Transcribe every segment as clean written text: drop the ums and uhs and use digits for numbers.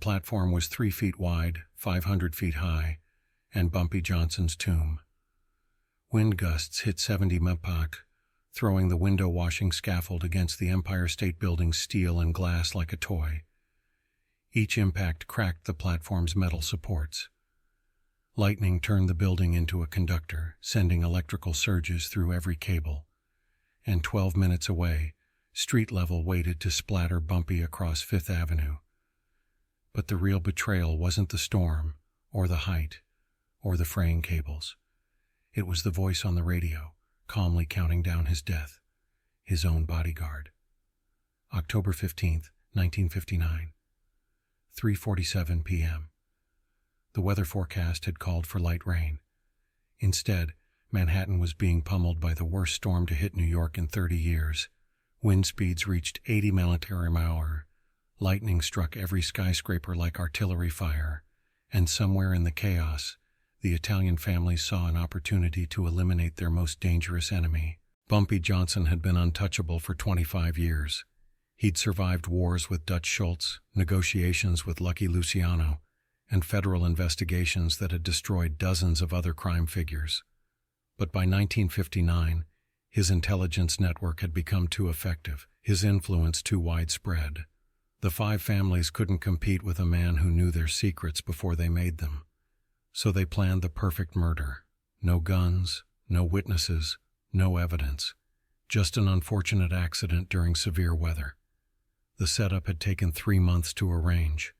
platform was 3 feet wide, 500 feet high, and Bumpy Johnson's tomb. Wind gusts hit 70 mph, throwing the window-washing scaffold against the Empire State Building's steel and glass like a toy. Each impact cracked the platform's metal supports. Lightning turned the building into a conductor, sending electrical surges through every cable. And 12 minutes away, street level waited to splatter Bumpy across Fifth Avenue. But the real betrayal wasn't the storm, or the height, or the fraying cables. It was the voice on the radio, calmly counting down his death, his own bodyguard. October 15th, 1959. 3:47 p.m. The weather forecast had called for light rain. Instead, Manhattan was being pummeled by the worst storm to hit New York in 30 years. Wind speeds reached 80 miles per hour. Lightning struck every skyscraper like artillery fire, and somewhere in the chaos, the Italian families saw an opportunity to eliminate their most dangerous enemy. Bumpy Johnson had been untouchable for 25 years. He'd survived wars with Dutch Schultz, negotiations with Lucky Luciano, and federal investigations that had destroyed dozens of other crime figures. But by 1959, his intelligence network had become too effective, his influence too widespread. The 5 families couldn't compete with a man who knew their secrets before they made them. So they planned the perfect murder. No guns, no witnesses, no evidence. Just an unfortunate accident during severe weather. The setup had taken 3 months to arrange.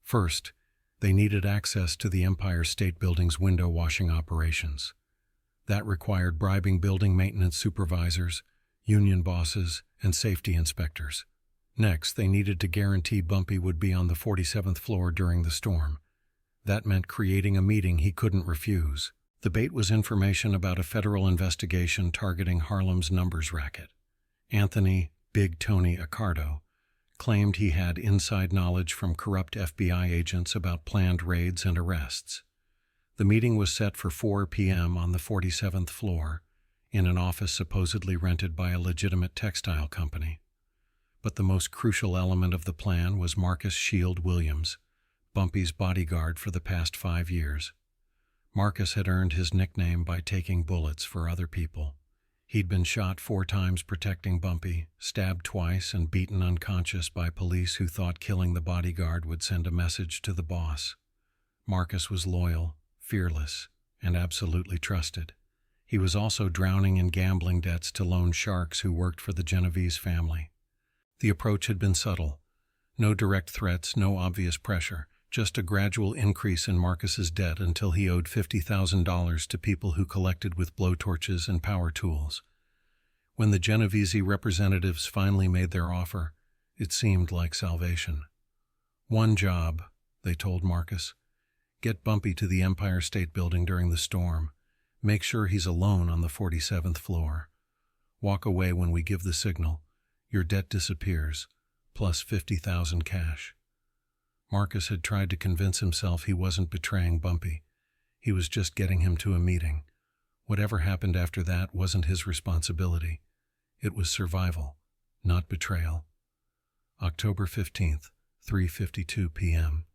First, they needed access to the Empire State Building's window washing operations. That required bribing building maintenance supervisors, union bosses, and safety inspectors. Next, they needed to guarantee Bumpy would be on the 47th floor during the storm. That meant creating a meeting he couldn't refuse. The bait was information about a federal investigation targeting Harlem's numbers racket. Anthony "Big Tony" Accardo claimed he had inside knowledge from corrupt FBI agents about planned raids and arrests. The meeting was set for 4 p.m. on the 47th floor, in an office supposedly rented by a legitimate textile company. But the most crucial element of the plan was Marcus "Shield" Williams, Bumpy's bodyguard for the past 5 years. Marcus had earned his nickname by taking bullets for other people. He'd been shot 4 times protecting Bumpy, stabbed twice, and beaten unconscious by police who thought killing the bodyguard would send a message to the boss. Marcus was loyal, fearless, and absolutely trusted. He was also drowning in gambling debts to loan sharks who worked for the Genovese family. The approach had been subtle. No direct threats, no obvious pressure, just a gradual increase in Marcus's debt until he owed $50,000 to people who collected with blowtorches and power tools. When the Genovese representatives finally made their offer, it seemed like salvation. "One job," they told Marcus. "Get Bumpy to the Empire State Building during the storm. Make sure he's alone on the 47th floor. Walk away when we give the signal. Your debt disappears, plus $50,000 cash." Marcus had tried to convince himself he wasn't betraying Bumpy. He was just getting him to a meeting. Whatever happened after that wasn't his responsibility. It was survival, not betrayal. October 15th, 3:52 p.m.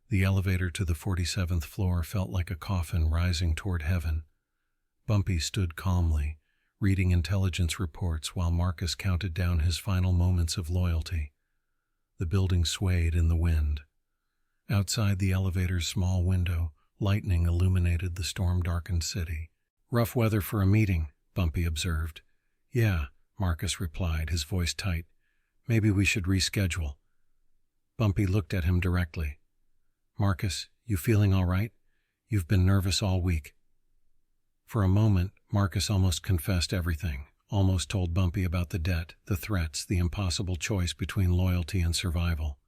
The elevator to the 47th floor felt like a coffin rising toward heaven. Bumpy stood calmly, reading intelligence reports while Marcus counted down his final moments of loyalty. The building swayed in the wind. Outside the elevator's small window, lightning illuminated the storm-darkened city. "Rough weather for a meeting," Bumpy observed. "Yeah," Marcus replied, his voice tight. "Maybe we should reschedule." Bumpy looked at him directly. "Marcus, you feeling all right? You've been nervous all week." For a moment, Marcus almost confessed everything, almost told Bumpy about the debt, the threats, the impossible choice between loyalty and survival.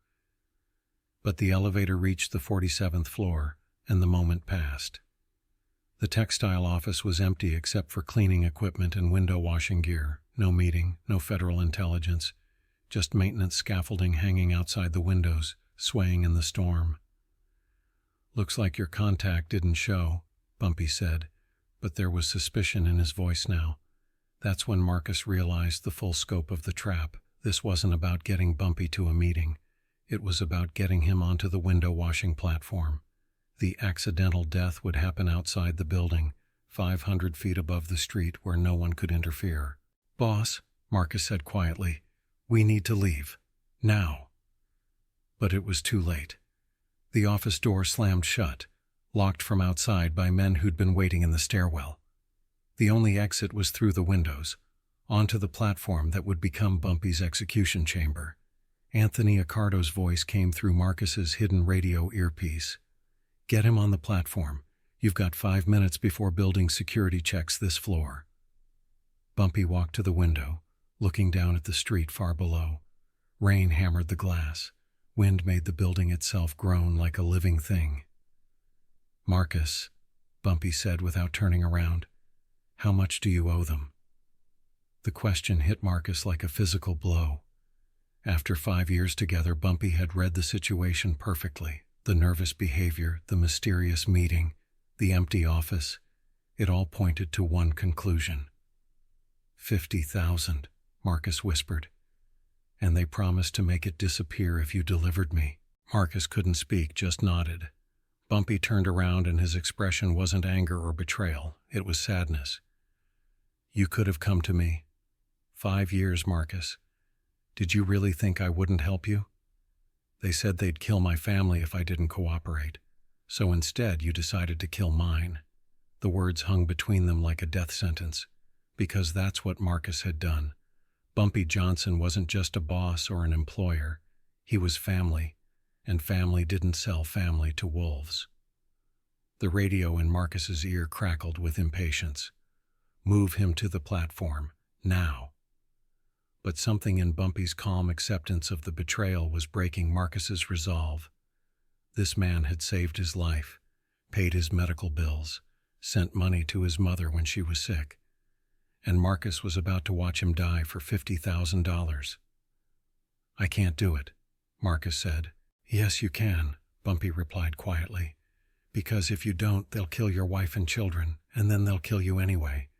But the elevator reached the 47th floor, and the moment passed. The textile office was empty except for cleaning equipment and window washing gear. No meeting, no federal intelligence, just maintenance scaffolding hanging outside the windows, swaying in the storm. "Looks like your contact didn't show," Bumpy said, but there was suspicion in his voice now. That's when Marcus realized the full scope of the trap. This wasn't about getting Bumpy to a meeting. It was about getting him onto the window washing platform. The accidental death would happen outside the building, 500 feet above the street where no one could interfere. "Boss," Marcus said quietly, "we need to leave. Now." But it was too late. The office door slammed shut, locked from outside by men who'd been waiting in the stairwell. The only exit was through the windows, onto the platform that would become Bumpy's execution chamber. Anthony Accardo's voice came through Marcus's hidden radio earpiece. "Get him on the platform. You've got 5 minutes before building security checks this floor." Bumpy walked to the window, looking down at the street far below. Rain hammered the glass. Wind made the building itself groan like a living thing. "Marcus," Bumpy said without turning around, "how much do you owe them?" The question hit Marcus like a physical blow. After 5 years together, Bumpy had read the situation perfectly. The nervous behavior, the mysterious meeting, the empty office, it all pointed to one conclusion. 50,000, Marcus whispered. "And they promised to make it disappear if you delivered me." Marcus couldn't speak, just nodded. Bumpy turned around and his expression wasn't anger or betrayal, it was sadness. "You could have come to me. 5 years, Marcus. Did you really think I wouldn't help you? They said they'd kill my family if I didn't cooperate. So instead you decided to kill mine." The words hung between them like a death sentence, because that's what Marcus had done. Bumpy Johnson wasn't just a boss or an employer. He was family, and family didn't sell family to wolves. The radio in Marcus's ear crackled with impatience. Move him to the platform, now. But something in Bumpy's calm acceptance of the betrayal was breaking Marcus's resolve. This man had saved his life, paid his medical bills, sent money to his mother when she was sick, and Marcus was about to watch him die for $50,000. "I can't do it," Marcus said. "Yes, you can," Bumpy replied quietly. "Because if you don't, they'll kill your wife and children, and then they'll kill you anyway.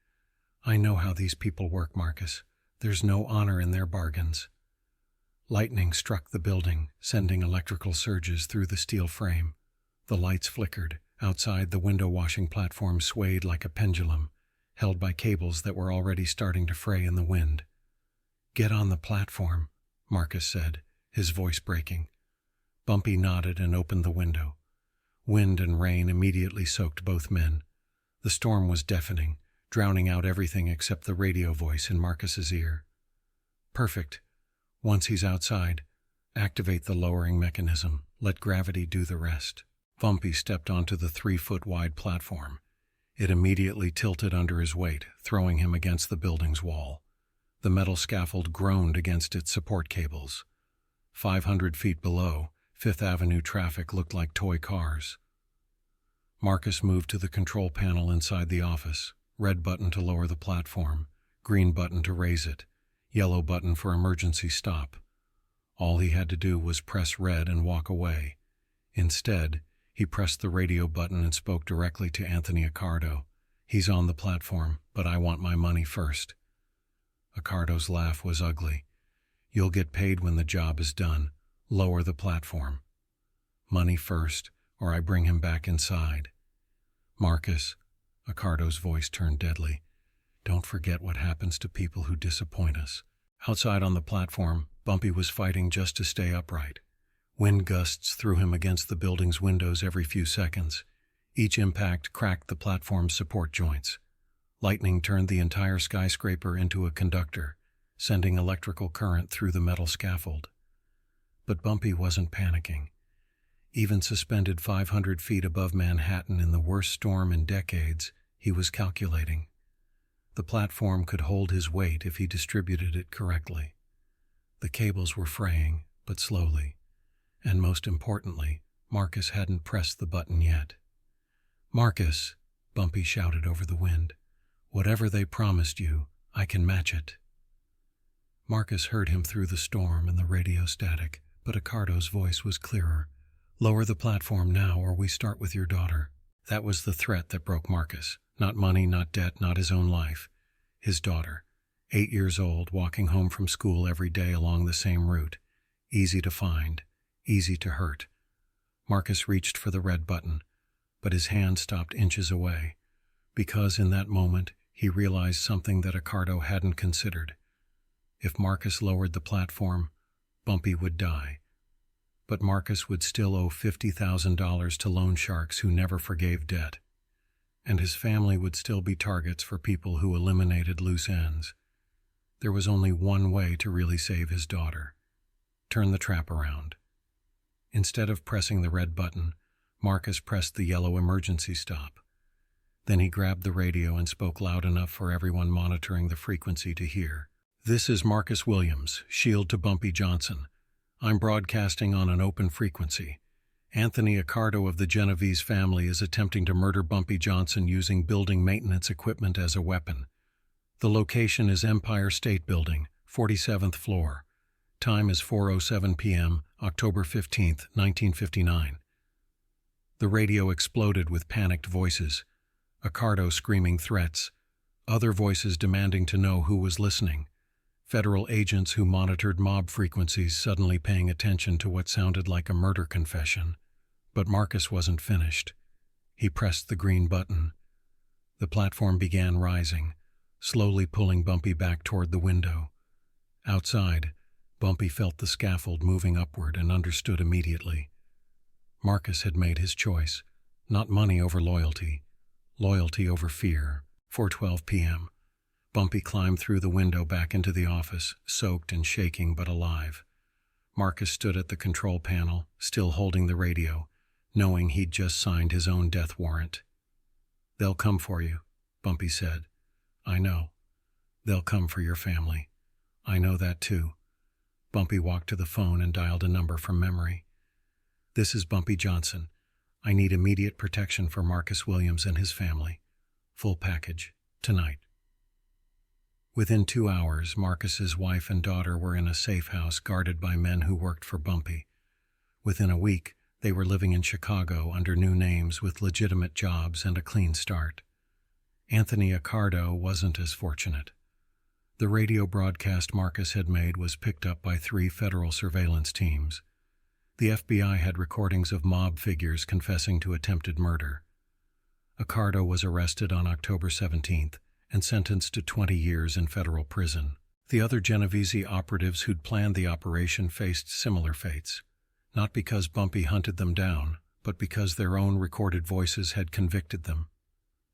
I know how these people work, Marcus. There's no honor in their bargains." Lightning struck the building, sending electrical surges through the steel frame. The lights flickered. Outside, the window washing platform swayed like a pendulum, held by cables that were already starting to fray in the wind. "Get on the platform," Marcus said, his voice breaking. Bumpy nodded and opened the window. Wind and rain immediately soaked both men. The storm was deafening, drowning out everything except the radio voice in Marcus's ear. "Perfect. Once he's outside, activate the lowering mechanism. Let gravity do the rest." Bumpy stepped onto the 3-foot-wide platform. It immediately tilted under his weight, throwing him against the building's wall. The metal scaffold groaned against its support cables. 500 feet below, Fifth Avenue traffic looked like toy cars. Marcus moved to the control panel inside the office. Red button to lower the platform, green button to raise it, yellow button for emergency stop. All he had to do was press red and walk away. Instead, he pressed the radio button and spoke directly to Anthony Accardo. "He's on the platform, but I want my money first." Accardo's laugh was ugly. "You'll get paid when the job is done. Lower the platform. Money first, or I bring him back inside." "Marcus," Accardo's voice turned deadly, "don't forget what happens to people who disappoint us." Outside on the platform, Bumpy was fighting just to stay upright. Wind gusts threw him against the building's windows every few seconds. Each impact cracked the platform's support joints. Lightning turned the entire skyscraper into a conductor, sending electrical current through the metal scaffold. But Bumpy wasn't panicking. Even suspended 500 feet above Manhattan in the worst storm in decades, he was calculating. The platform could hold his weight if he distributed it correctly. The cables were fraying, but slowly. And most importantly, Marcus hadn't pressed the button yet. "Marcus," Bumpy shouted over the wind, "whatever they promised you, I can match it." Marcus heard him through the storm and the radio static, but Accardo's voice was clearer. "Lower the platform now, or we start with your daughter." That was the threat that broke Marcus. Not money, not debt, not his own life. His daughter, 8 years old, walking home from school every day along the same route. Easy to find, easy to hurt. Marcus reached for the red button, but his hand stopped inches away, because in that moment he realized something that Accardo hadn't considered. If Marcus lowered the platform, Bumpy would die. But Marcus would still owe $50,000 to loan sharks who never forgave debt, and his family would still be targets for people who eliminated loose ends. There was only one way to really save his daughter: turn the trap around. Instead of pressing the red button, Marcus pressed the yellow emergency stop. Then he grabbed the radio and spoke loud enough for everyone monitoring the frequency to hear. "This is Marcus Williams, Shield to Bumpy Johnson. I'm broadcasting on an open frequency. Anthony Accardo of the Genovese family is attempting to murder Bumpy Johnson using building maintenance equipment as a weapon. The location is Empire State Building, 47th floor. Time is 4:07 p.m., October 15, 1959. The radio exploded with panicked voices, Accardo screaming threats, other voices demanding to know who was listening, federal agents who monitored mob frequencies suddenly paying attention to what sounded like a murder confession. But Marcus wasn't finished. He pressed the green button. The platform began rising, slowly pulling Bumpy back toward the window. Outside, Bumpy felt the scaffold moving upward and understood immediately. Marcus had made his choice. Not money over loyalty. Loyalty over fear. 4:12 p.m. Bumpy climbed through the window back into the office, soaked and shaking but alive. Marcus stood at the control panel, still holding the radio, knowing he'd just signed his own death warrant. "They'll come for you," Bumpy said. "I know. They'll come for your family. I know that too." Bumpy walked to the phone and dialed a number from memory. "This is Bumpy Johnson. I need immediate protection for Marcus Williams and his family. Full package. Tonight." Within 2 hours, Marcus's wife and daughter were in a safe house guarded by men who worked for Bumpy. Within a week, they were living in Chicago under new names with legitimate jobs and a clean start. Anthony Accardo wasn't as fortunate. The radio broadcast Marcus had made was picked up by 3 federal surveillance teams. The FBI had recordings of mob figures confessing to attempted murder. Accardo was arrested on October 17th and sentenced to 20 years in federal prison. The other Genovese operatives who'd planned the operation faced similar fates, not because Bumpy hunted them down, but because their own recorded voices had convicted them.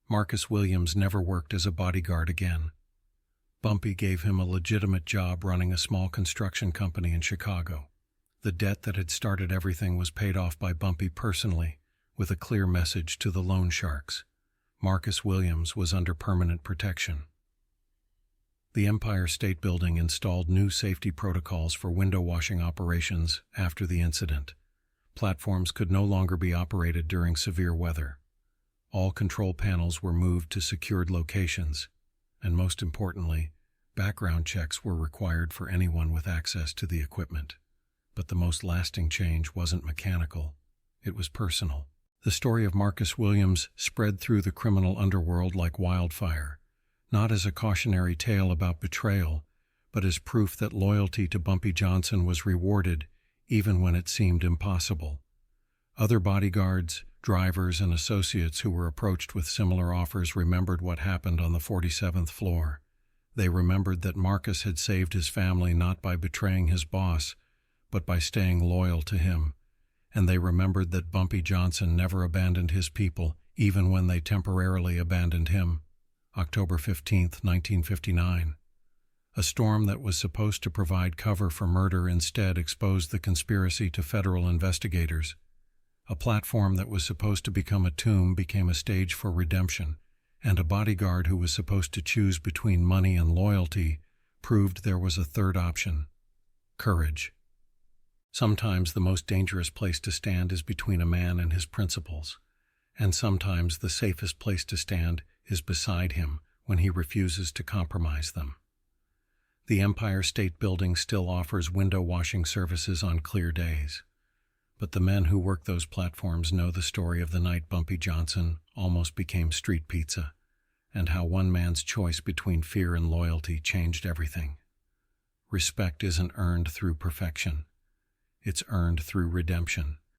Marcus Williams never worked as a bodyguard again. Bumpy gave him a legitimate job running a small construction company in Chicago. The debt that had started everything was paid off by Bumpy personally, with a clear message to the loan sharks. Marcus Williams was under permanent protection. The Empire State Building installed new safety protocols for window washing operations after the incident. Platforms could no longer be operated during severe weather. All control panels were moved to secured locations, and most importantly, background checks were required for anyone with access to the equipment. But the most lasting change wasn't mechanical, it was personal. The story of Marcus Williams spread through the criminal underworld like wildfire, not as a cautionary tale about betrayal, but as proof that loyalty to Bumpy Johnson was rewarded even when it seemed impossible. Other bodyguards, drivers, and associates who were approached with similar offers remembered what happened on the 47th floor. They remembered that Marcus had saved his family not by betraying his boss, but by staying loyal to him. And they remembered that Bumpy Johnson never abandoned his people, even when they temporarily abandoned him. October 15, 1959. A storm that was supposed to provide cover for murder instead exposed the conspiracy to federal investigators. A platform that was supposed to become a tomb became a stage for redemption, and a bodyguard who was supposed to choose between money and loyalty proved there was a third option: courage. Sometimes the most dangerous place to stand is between a man and his principles, and sometimes the safest place to stand is beside him when he refuses to compromise them. The Empire State Building still offers window washing services on clear days, but the men who work those platforms know the story of the night Bumpy Johnson almost became street pizza, and how one man's choice between fear and loyalty changed everything. Respect isn't earned through perfection. it's earned through redemption.